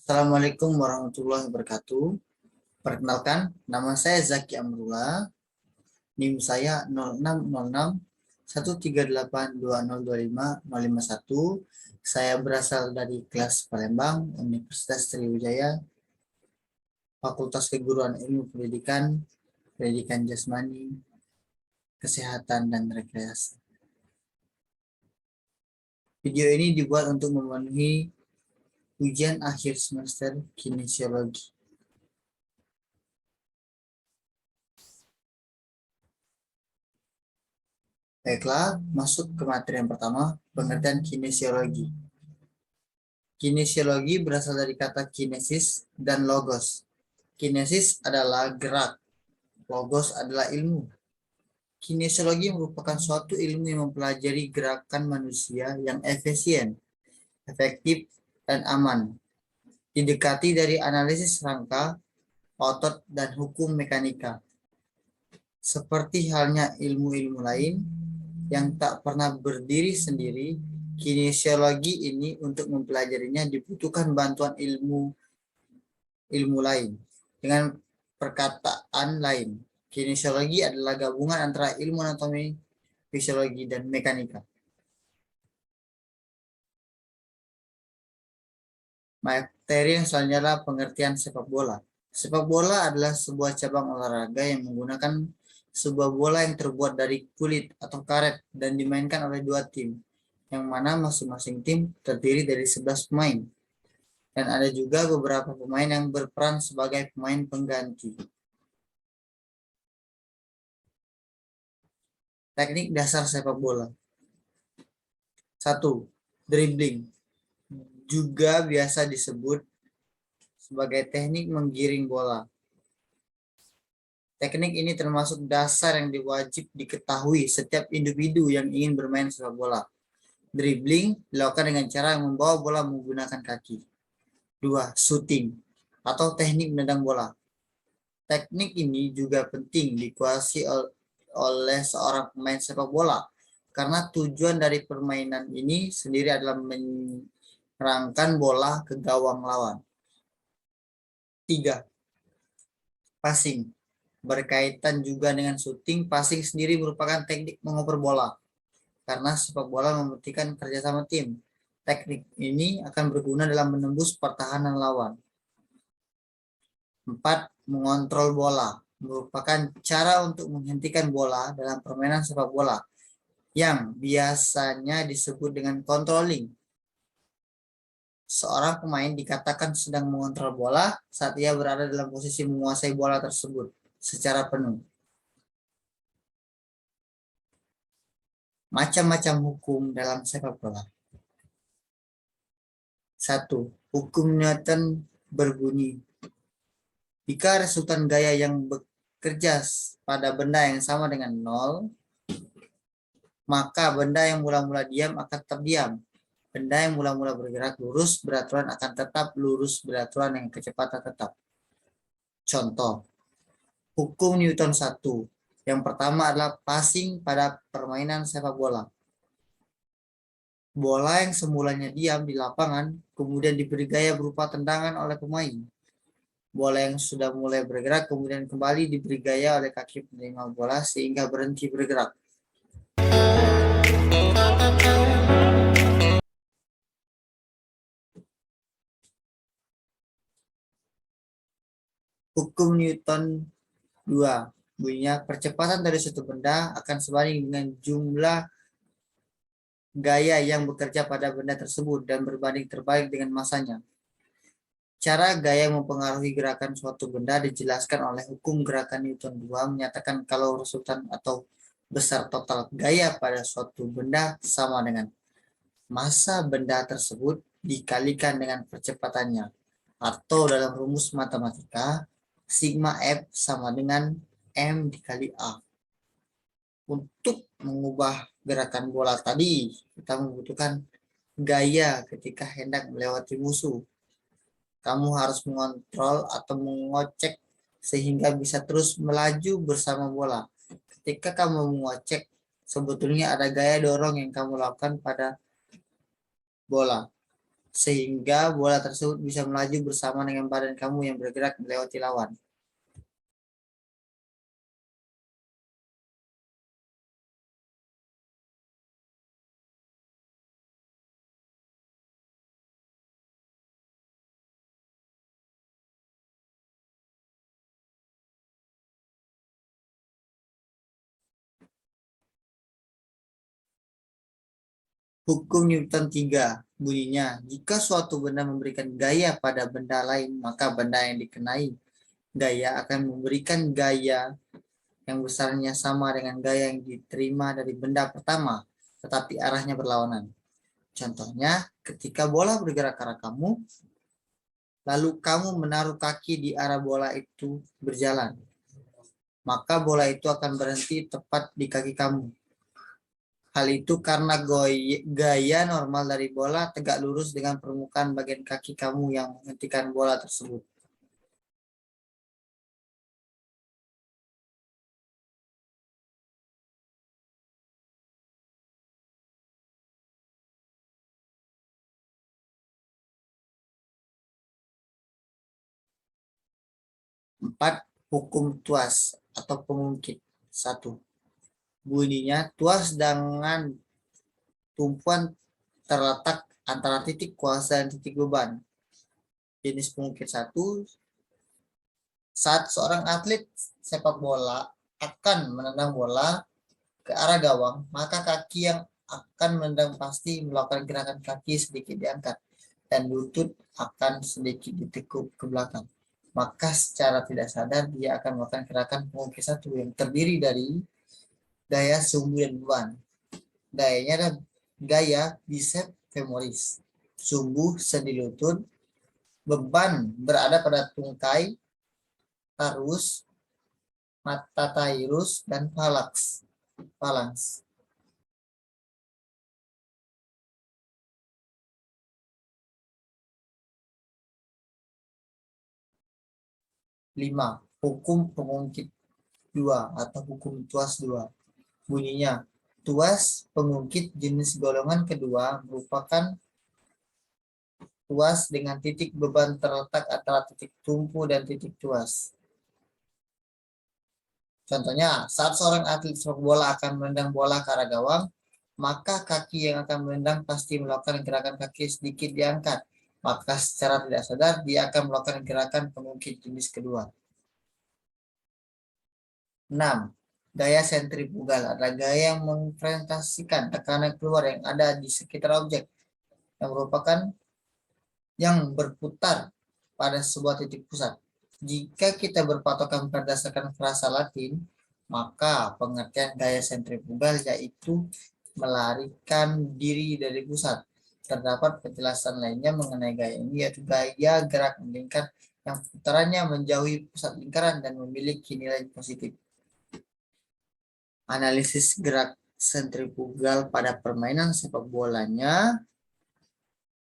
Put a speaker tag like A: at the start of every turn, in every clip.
A: Assalamualaikum warahmatullahi wabarakatuh. Perkenalkan, nama saya Zaki Amrullah. NIM saya 06061382025051. Saya berasal dari kelas Palembang, Universitas Sriwijaya, Fakultas Keguruan Ilmu Pendidikan, Pendidikan Jasmani, Kesehatan, dan Rekreasi. Video ini dibuat untuk memenuhi ujian akhir semester kinesiologi. Baiklah, masuk ke materi yang pertama, pengertian kinesiologi. Kinesiologi berasal dari kata kinesis dan logos. Kinesis adalah gerak, logos adalah ilmu. Kinesiologi merupakan suatu ilmu yang mempelajari gerakan manusia yang efisien, efektif, dan aman. Didekati dari analisis rangka, otot, dan hukum mekanika. Seperti halnya ilmu-ilmu lain yang tak pernah berdiri sendiri, kinesiologi ini untuk mempelajarinya dibutuhkan bantuan ilmu lain. Dengan perkataan lain, kinesiologi adalah gabungan antara ilmu anatomi, fisiologi, dan mekanika. Materi yang selanjutnya adalah pengertian sepak bola. Sepak bola adalah sebuah cabang olahraga yang menggunakan sebuah bola yang terbuat dari kulit atau karet dan dimainkan oleh dua tim, yang mana masing-masing tim terdiri dari 11 pemain. Dan ada juga beberapa pemain yang berperan sebagai pemain pengganti. Teknik dasar sepak bola. 1. Dribbling. Juga biasa disebut sebagai teknik menggiring bola. Teknik ini termasuk dasar yang wajib diketahui setiap individu yang ingin bermain sepak bola. Dribbling dilakukan dengan cara membawa bola menggunakan kaki. 2. Shooting atau teknik menendang bola. Teknik ini juga penting dikuasai oleh seorang pemain sepak bola karena tujuan dari permainan ini sendiri adalah menyerangkan bola ke gawang lawan. 3. Passing. Berkaitan juga dengan shooting, passing sendiri merupakan teknik mengoper bola. Karena sepak bola membutuhkan kerjasama tim. Teknik ini akan berguna dalam menembus pertahanan lawan. 4. Mengontrol bola. Merupakan cara untuk menghentikan bola dalam permainan sepak bola yang biasanya disebut dengan controlling. Seorang pemain dikatakan sedang mengontrol bola saat ia berada dalam posisi menguasai bola tersebut secara penuh. Macam-macam hukum dalam sepak bola. 1. Hukum Newton berbunyi, jika resultan gaya yang bekerja pada benda yang sama dengan 0, maka benda yang mula-mula diam akan tetap diam. Benda yang mula-mula bergerak lurus beraturan akan tetap lurus beraturan dengan kecepatan tetap. Contoh, hukum Newton 1. Yang pertama adalah passing pada permainan sepak bola. Bola yang semulanya diam di lapangan, kemudian diberi gaya berupa tendangan oleh pemain. Bola yang sudah mulai bergerak, kemudian kembali diberi gaya oleh kaki penerima bola sehingga berhenti bergerak. Hukum Newton 2. Bunyinya, percepatan dari suatu benda akan sebanding dengan jumlah gaya yang bekerja pada benda tersebut dan berbanding terbalik dengan masanya. Cara gaya mempengaruhi gerakan suatu benda dijelaskan oleh hukum gerakan Newton 2 menyatakan kalau resultan atau besar total gaya pada suatu benda sama dengan massa benda tersebut dikalikan dengan percepatannya. Atau dalam rumus matematika, sigma F sama dengan M dikali A. Untuk mengubah gerakan bola tadi, kita membutuhkan gaya ketika hendak melewati musuh. Kamu harus mengontrol atau mengocek sehingga bisa terus melaju bersama bola. Ketika kamu mengocek, sebetulnya ada gaya dorong yang kamu lakukan pada bola. sehingga bola tersebut bisa melaju bersama dengan badan kamu yang bergerak melewati lawan. Hukum Newton 3 bunyinya, jika suatu benda memberikan gaya pada benda lain, maka benda yang dikenai gaya akan memberikan gaya yang besarnya sama dengan gaya yang diterima dari benda pertama, tetapi arahnya berlawanan. Contohnya, ketika bola bergerak ke arah kamu, lalu kamu menaruh kaki di arah bola itu berjalan, maka bola itu akan berhenti tepat di kaki kamu. Hal itu karena gaya normal dari bola tegak lurus dengan permukaan bagian kaki kamu yang menghentikan bola tersebut. Empat, hukum tuas atau pengungkit. 1. Bunyinya, tuas dengan tumpuan terletak antara titik kuasa dan titik beban. Jenis pengungkit 1, saat seorang atlet sepak bola akan menendang bola ke arah gawang, maka kaki yang akan menendang pasti melakukan gerakan kaki sedikit diangkat dan lutut akan sedikit ditekuk ke belakang. Maka secara tidak sadar dia akan melakukan gerakan pengungkit 1 yang terdiri dari gaya sumbu dan beban. Gayanya adalah gaya bicep femoris. Sumbu sendi lutut, beban berada pada tungkai, tarus, mata tairus, dan phalanx. 5. Hukum pengungkit 2 atau hukum tuas 2. Bunyinya, tuas pengungkit jenis golongan kedua merupakan tuas dengan titik beban terletak antara titik tumpu dan titik tuas. Contohnya, saat seorang atlet sepak bola akan menendang bola ke arah gawang, maka kaki yang akan menendang pasti melakukan gerakan kaki sedikit diangkat. Maka secara tidak sadar dia akan melakukan gerakan pengungkit jenis kedua. 6. Gaya sentrifugal adalah gaya yang mempresentasikan tekanan keluar yang ada di sekitar objek yang merupakan yang berputar pada sebuah titik pusat. Jika kita berpatokan berdasarkan frasa Latin, maka pengertian gaya sentrifugal yaitu melarikan diri dari pusat. Terdapat penjelasan lainnya mengenai gaya ini, yaitu gaya gerak melingkar yang putarannya menjauhi pusat lingkaran dan memiliki nilai positif. Analisis gerak sentrifugal pada permainan sepak bolanya,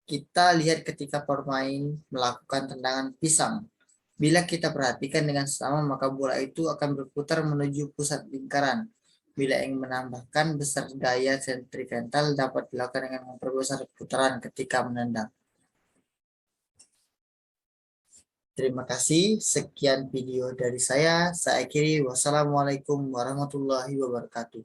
A: kita lihat ketika pemain melakukan tendangan pisang. Bila kita perhatikan dengan sama, maka bola itu akan berputar menuju pusat lingkaran. Bila ingin menambahkan besar gaya sentrifugal dapat dilakukan dengan memperbesar putaran ketika menendang. Terima kasih. Sekian video dari saya. Saya akhiri. Wassalamualaikum warahmatullahi wabarakatuh.